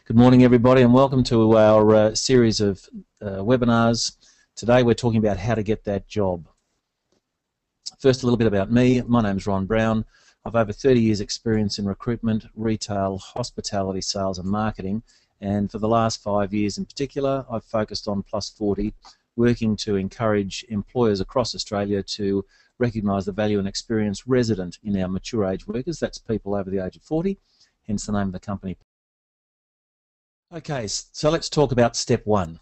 Good morning, everybody, and welcome to our series of webinars. Today we're talking about how to get that job. First, a little bit about me. My name is Browne. I've over 30 years experience in recruitment, retail, hospitality, sales and marketing, and for the last 5 years in particular I've focused on Plus 40, working to encourage employers across Australia to recognise the value and experience resident in our mature age workers. That's people over the age of 40, hence the name of the company. Okay, so let's talk about step one.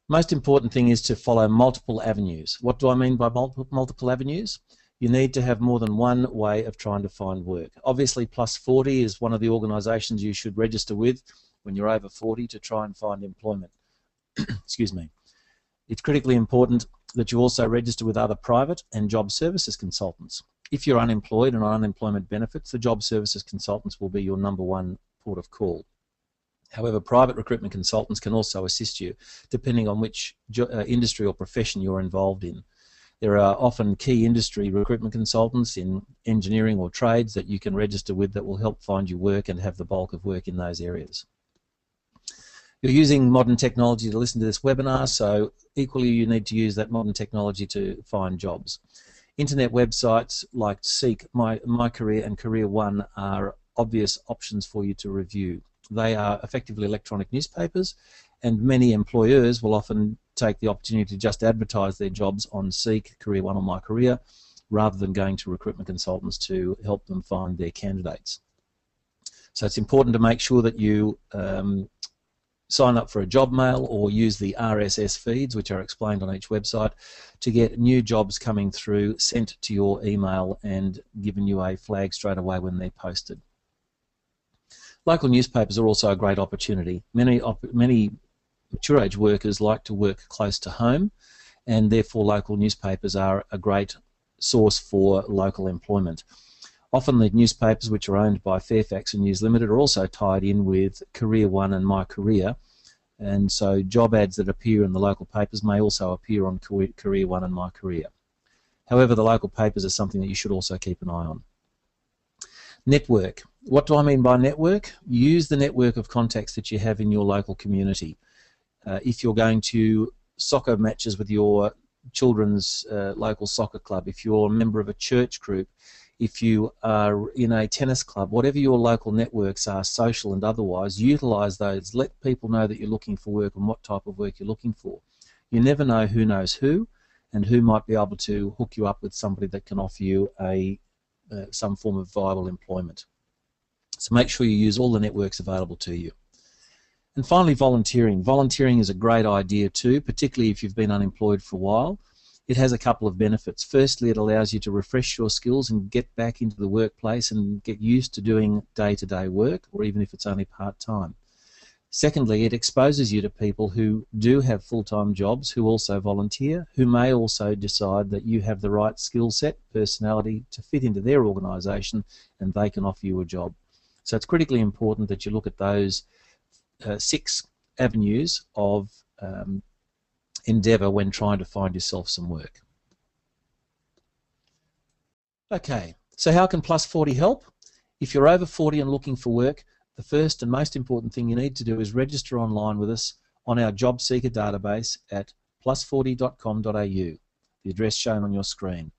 Most important thing is to follow multiple avenues. What do I mean by multiple avenues? You need to have more than one way of trying to find work. Obviously, Plus 40 is one of the organisations you should register with when you're over 40 to try and find employment. Excuse me. It's critically important that you also register with other private and job services consultants. If you're unemployed and on unemployment benefits, the job services consultants will be your #1 port of call. However, private recruitment consultants can also assist you, depending on which industry or profession you're involved in. There are often key industry recruitment consultants in engineering or trades that you can register with that will help find you work and have the bulk of work in those areas. You're using modern technology to listen to this webinar, so equally you need to use that modern technology to find jobs. Internet websites like Seek, My Career and Career One are obvious options for you to review. They are effectively electronic newspapers, and many employers will often take the opportunity to just advertise their jobs on Seek, Career One or My Career, rather than going to recruitment consultants to help them find their candidates. So it's important to make sure that you sign up for a job mail or use the RSS feeds, which are explained on each website, to get new jobs coming through, sent to your email and given you a flag straight away when they're posted. Local newspapers are also a great opportunity. Many mature age workers like to work close to home, and therefore local newspapers are a great source for local employment. Often the newspapers, which are owned by Fairfax and News Limited, are also tied in with Career One and My Career, and so job ads that appear in the local papers may also appear on Career One and My Career. However, the local papers are something that you should also keep an eye on. Network. What do I mean by network? Use the network of contacts that you have in your local community. If you're going to soccer matches with your children's local soccer club, if you're a member of a church group, if you are in a tennis club, whatever your local networks are, social and otherwise, utilise those. Let people know that you're looking for work and what type of work you're looking for. You never know who knows who, and who might be able to hook you up with somebody that can offer you some form of viable employment. So make sure you use all the networks available to you. And finally, volunteering. Volunteering is a great idea too, particularly if you've been unemployed for a while. It has a couple of benefits. Firstly, it allows you to refresh your skills and get back into the workplace and get used to doing day-to-day work, or even if it's only part-time. Secondly, it exposes you to people who do have full-time jobs, who also volunteer, who may also decide that you have the right skill set, personality to fit into their organisation, and they can offer you a job. So it's critically important that you look at those 6 avenues of endeavour when trying to find yourself some work. Okay, so how can Plus 40 help? If you're over 40 and looking for work, the first and most important thing you need to do is register online with us on our job seeker database at plus40.com.au, the address shown on your screen.